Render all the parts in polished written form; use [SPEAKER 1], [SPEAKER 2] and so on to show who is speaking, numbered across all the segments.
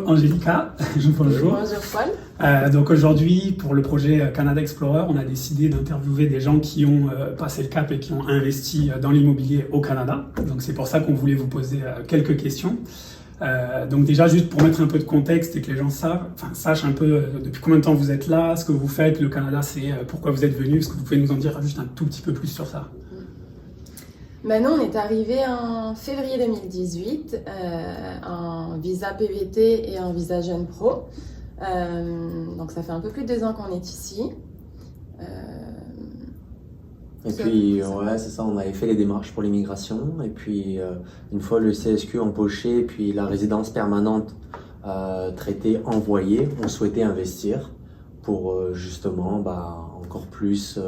[SPEAKER 1] Angelica, bonjour.
[SPEAKER 2] Bonjour Paul.
[SPEAKER 1] Donc aujourd'hui, pour le projet Canada Explorer, on a décidé d'interviewer des gens qui ont passé le cap et qui ont investi dans l'immobilier au Canada. Donc c'est pour ça qu'on voulait vous poser quelques questions. Donc déjà, juste pour mettre un peu de contexte et que les gens sachent un peu depuis combien de temps vous êtes là, ce que vous faites, le Canada, c'est pourquoi vous êtes venu. Est-ce que vous pouvez nous en dire juste un tout petit peu plus sur ça?
[SPEAKER 2] Maintenant, on est arrivé en février 2018 en visa PVT et en visa Jeune Pro. Donc ça fait un peu plus de 2 ans qu'on est ici.
[SPEAKER 3] Et puis, ouais, c'est ça, on avait fait les démarches pour l'immigration. Et puis, une fois le CSQ empoché, puis la résidence permanente traitée, envoyée, on souhaitait investir pour justement encore plus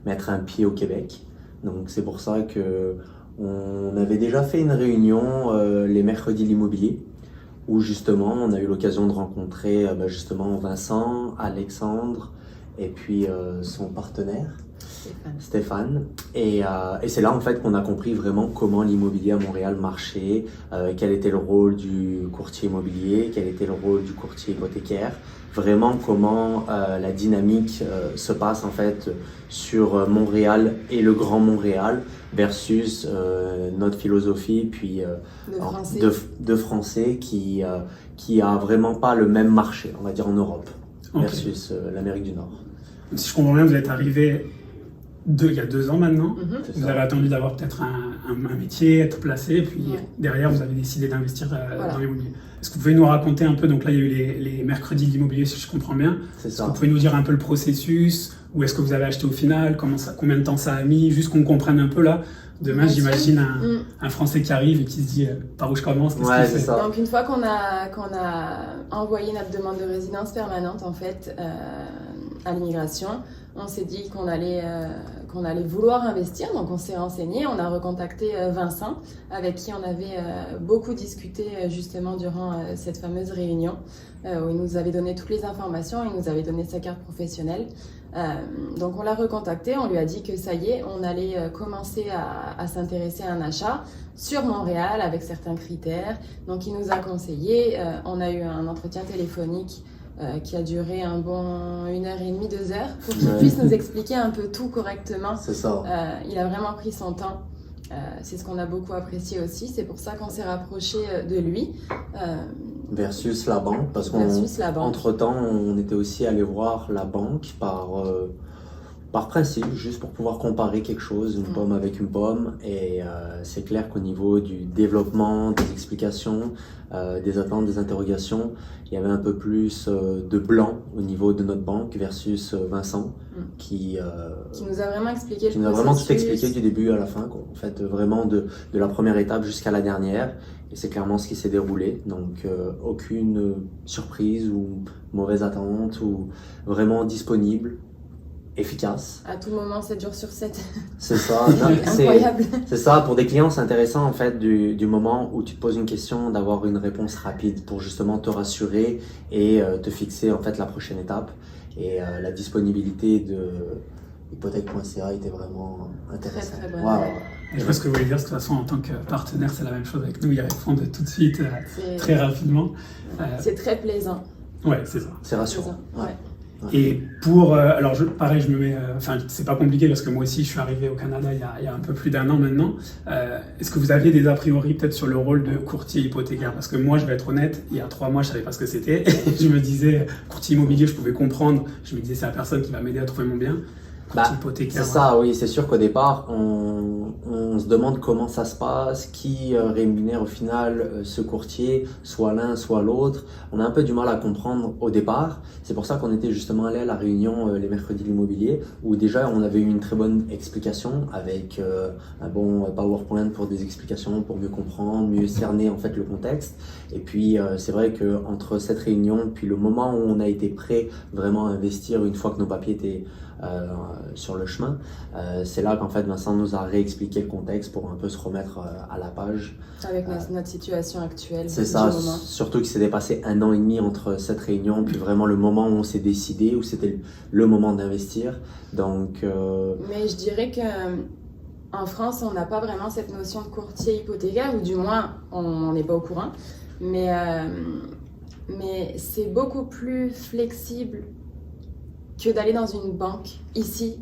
[SPEAKER 3] mettre un pied au Québec. Donc, c'est pour ça que on avait déjà fait une réunion les mercredis de l'immobilier, où justement, on a eu l'occasion de rencontrer justement Vincent, Alexandre, et puis son partenaire. Stéphane. Et c'est là en fait qu'on a compris vraiment comment l'immobilier à Montréal marchait, quel était le rôle du courtier immobilier, quel était le rôle du courtier hypothécaire, vraiment comment la dynamique se passe en fait sur Montréal et le Grand Montréal versus notre philosophie puis de Français qui a vraiment pas le même marché, on va dire en Europe, versus l'Amérique du Nord.
[SPEAKER 1] Si je comprends bien, vous êtes arrivé il y a 2 ans maintenant. Vous avez attendu d'avoir peut-être un métier, être placé, puis derrière vous avez décidé d'investir dans l'immobilier. Est-ce que vous pouvez nous raconter un peu, donc là il y a eu les mercredis de l'immobilier si je comprends bien. Est-ce que vous pouvez nous dire un peu le processus, où est-ce que vous avez acheté au final, combien de temps ça a mis, juste qu'on comprenne un peu là. Demain, j'imagine un Français qui arrive et qui se dit par où je commence, qu'est-ce qu'il fait.
[SPEAKER 2] Donc une fois qu'on a envoyé notre demande de résidence permanente en fait à l'immigration, on s'est dit qu'on allait vouloir investir, donc on s'est renseigné, on a recontacté Vincent, avec qui on avait beaucoup discuté justement durant cette fameuse réunion, où il nous avait donné toutes les informations, il nous avait donné sa carte professionnelle. Donc on l'a recontacté, on lui a dit que ça y est, on allait commencer à s'intéresser à un achat sur Montréal avec certains critères. Donc il nous a conseillé, on a eu un entretien téléphonique qui a duré un bon 1h30, 2 heures pour qu'il puisse nous expliquer un peu tout correctement.
[SPEAKER 3] C'est ça.
[SPEAKER 2] Il a vraiment pris son temps. C'est ce qu'on a beaucoup apprécié aussi. C'est pour ça qu'on s'est rapproché de lui.
[SPEAKER 3] Versus la banque, parce qu'entre-temps, on était aussi allé voir la banque par principe, juste pour pouvoir comparer quelque chose, une pomme avec une pomme. Et c'est clair qu'au niveau du développement, des explications, des attentes, des interrogations, il y avait un peu plus de blanc au niveau de notre banque versus Vincent qui
[SPEAKER 2] nous a vraiment expliqué
[SPEAKER 3] qui nous a vraiment tout expliqué du début à la fin, quoi. En fait, vraiment de la première étape jusqu'à la dernière. Et c'est clairement ce qui s'est déroulé. Donc, aucune surprise ou mauvaise attente, ou vraiment disponible, efficace.
[SPEAKER 2] À tout moment, 7 jours sur 7.
[SPEAKER 3] C'est ça.
[SPEAKER 2] Incroyable.
[SPEAKER 3] C'est ça. Pour des clients, c'est intéressant en fait du moment où tu te poses une question, d'avoir une réponse rapide pour justement te rassurer et te fixer en fait la prochaine étape. Et la disponibilité de hypothèque.ca était vraiment intéressante.
[SPEAKER 2] Très, très bonne.
[SPEAKER 3] Wow.
[SPEAKER 1] Je vois ce que vous voulez dire. De toute façon, en tant que partenaire, c'est la même chose avec nous. Ils répondent tout de suite, très rapidement.
[SPEAKER 2] C'est très plaisant.
[SPEAKER 1] Ouais, c'est ça.
[SPEAKER 3] C'est rassurant.
[SPEAKER 2] Ouais.
[SPEAKER 1] Et pour, alors pareil, je me mets, c'est pas compliqué parce que moi aussi je suis arrivé au Canada il y a un peu plus d'1 an maintenant. Est-ce que vous aviez des a priori peut-être sur le rôle de courtier hypothécaire? Parce que moi, je vais être honnête, il y a 3 mois, je savais pas ce que c'était. Je me disais, courtier immobilier, je pouvais comprendre. Je me disais, c'est la personne qui va m'aider à trouver mon bien.
[SPEAKER 3] C'est ça, oui, c'est sûr qu'au départ, on se demande comment ça se passe, qui rémunère au final ce courtier, soit l'un, soit l'autre. On a un peu du mal à comprendre au départ. C'est pour ça qu'on était justement allé à la réunion les mercredis de l'immobilier, où déjà on avait eu une très bonne explication avec un bon PowerPoint pour des explications, pour mieux comprendre, mieux cerner en fait le contexte. Et puis c'est vrai qu'entre cette réunion puis le moment où on a été prêt vraiment à investir une fois que nos papiers étaient sur le chemin, c'est là qu'en fait Vincent nous a réexpliqué le contexte pour un peu se remettre à la page.
[SPEAKER 2] Avec notre situation actuelle.
[SPEAKER 3] C'est ça, surtout qu'il s'est dépassé 1 an et demi entre cette réunion puis vraiment le moment où on s'est décidé, où c'était le moment d'investir. Donc,
[SPEAKER 2] Mais je dirais que en France, on n'a pas vraiment cette notion de courtier hypothécaire, ou du moins on n'est pas au courant. Mais mais c'est beaucoup plus flexible que d'aller dans une banque ici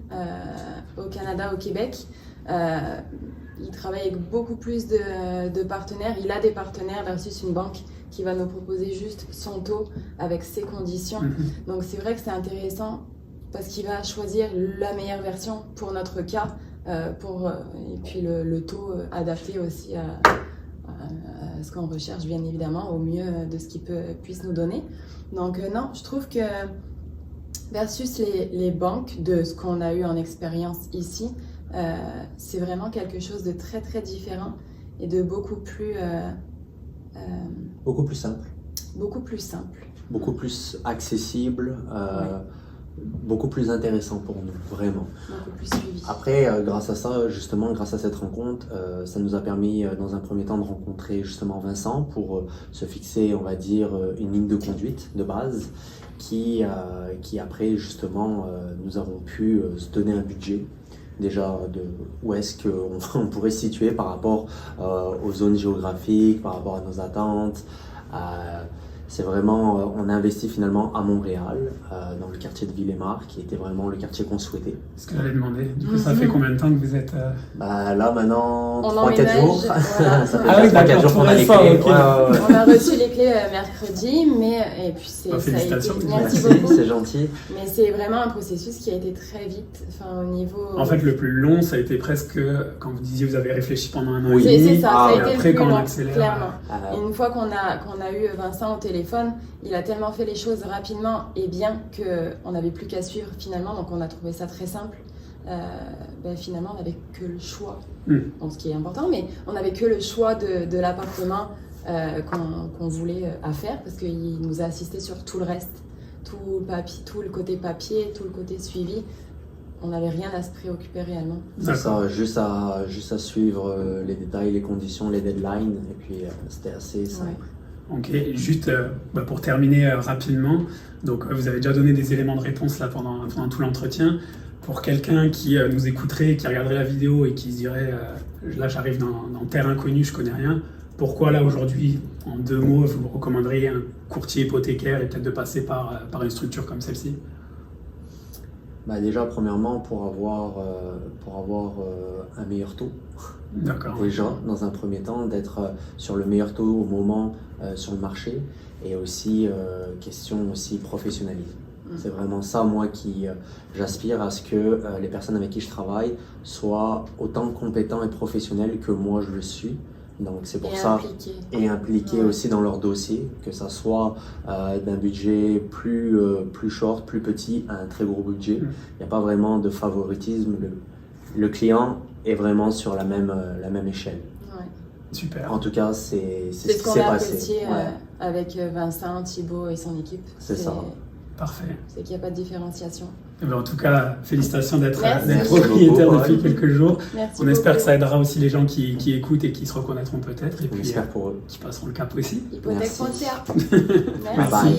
[SPEAKER 2] au Canada, au Québec. Il travaille avec beaucoup plus de partenaires. Il a des partenaires versus une banque qui va nous proposer juste son taux avec ses conditions. Donc c'est vrai que c'est intéressant parce qu'il va choisir la meilleure version pour notre cas et puis le taux adapté aussi à ce qu'on recherche bien évidemment au mieux de ce qu'il puisse nous donner. Donc non, je trouve que versus les banques, de ce qu'on a eu en expérience ici, c'est vraiment quelque chose de très très différent et de beaucoup plus
[SPEAKER 3] simple.
[SPEAKER 2] Beaucoup plus simple.
[SPEAKER 3] Beaucoup plus accessible, beaucoup plus intéressant pour nous, vraiment.
[SPEAKER 2] Beaucoup plus suivi.
[SPEAKER 3] Après, grâce à ça, justement, grâce à cette rencontre, ça nous a permis dans un premier temps de rencontrer justement Vincent pour se fixer, on va dire, une ligne de conduite de base qui après, justement, nous avons pu se donner un budget. Déjà, où est-ce qu'on pourrait se situer par rapport aux zones géographiques, par rapport à nos attentes. C'est vraiment, on a investi finalement à Montréal, dans le quartier de Villemar, qui était vraiment le quartier qu'on souhaitait.
[SPEAKER 1] Ce que j'allais demander. Du coup, ça fait combien de temps que vous êtes...
[SPEAKER 3] Là, maintenant, 3-4 jours.
[SPEAKER 2] Voilà.
[SPEAKER 3] Ça fait 3-4 jours qu'on a les clés.
[SPEAKER 1] Okay.
[SPEAKER 2] On a reçu les clés mercredi, et puis
[SPEAKER 1] félicitations.
[SPEAKER 2] Merci beaucoup.
[SPEAKER 3] C'est gentil.
[SPEAKER 2] Mais c'est vraiment un processus qui a été très vite, au niveau...
[SPEAKER 1] En fait, le plus long, ça a été presque, quand vous disiez, vous avez réfléchi pendant un an
[SPEAKER 2] et demi. C'est ça, ça a été
[SPEAKER 1] après,
[SPEAKER 2] le plus long,
[SPEAKER 1] accélère,
[SPEAKER 2] clairement. Et une fois qu'on a eu Vincent au téléphone, il a tellement fait les choses rapidement et bien qu'on n'avait plus qu'à suivre finalement, donc on a trouvé ça très simple. Finalement, on n'avait que le choix, ce qui est important, mais on n'avait que le choix de l'appartement qu'on voulait à faire, parce qu'il nous a assisté sur tout le reste, tout le côté papier, tout le côté suivi. On n'avait rien à se préoccuper réellement.
[SPEAKER 3] C'est ça, juste à suivre les détails, les conditions, les deadlines, et puis c'était assez simple.
[SPEAKER 2] Ouais.
[SPEAKER 1] Ok, juste pour terminer rapidement, donc vous avez déjà donné des éléments de réponse là pendant tout l'entretien. Pour quelqu'un qui nous écouterait, qui regarderait la vidéo et qui se dirait là j'arrive dans terre inconnue, je connais rien, pourquoi là aujourd'hui, en 2 mots, vous recommanderiez un courtier hypothécaire et peut-être de passer par une structure comme celle-ci?
[SPEAKER 3] Déjà, premièrement, pour avoir un meilleur taux.
[SPEAKER 1] D'accord.
[SPEAKER 3] Déjà, dans un premier temps, d'être sur le meilleur taux au moment sur le marché, et aussi question aussi professionnalisme. C'est vraiment ça, moi, qui j'aspire à ce que les personnes avec qui je travaille soient autant compétents et professionnels que moi je le suis. Donc c'est pour ça, et impliqués aussi dans leur dossier, que ça soit d'un budget plus short, plus petit, à un très gros budget. Il n'y a pas vraiment de favoritisme. Le client est vraiment sur la même échelle.
[SPEAKER 2] Ouais.
[SPEAKER 1] Super.
[SPEAKER 3] En tout cas, c'est ce qui
[SPEAKER 2] qu'on
[SPEAKER 3] s'est
[SPEAKER 2] a
[SPEAKER 3] passé.
[SPEAKER 2] apprécié avec Vincent, Thibaut et son équipe.
[SPEAKER 3] C'est ça.
[SPEAKER 1] Parfait.
[SPEAKER 2] C'est qu'il n'y a pas de différenciation.
[SPEAKER 1] En tout cas, félicitations d'être
[SPEAKER 2] Merci.
[SPEAKER 1] propriétaire depuis quelques jours.
[SPEAKER 2] Merci
[SPEAKER 1] On espère que
[SPEAKER 2] beaucoup.
[SPEAKER 1] ça aidera aussi les gens qui écoutent et qui se reconnaîtront peut-être. Et
[SPEAKER 3] On
[SPEAKER 1] puis
[SPEAKER 3] espère pour eux.
[SPEAKER 1] qui passeront le cap aussi.
[SPEAKER 2] Hypothèque.ca.
[SPEAKER 3] Merci.
[SPEAKER 2] Merci.
[SPEAKER 3] Bye bye.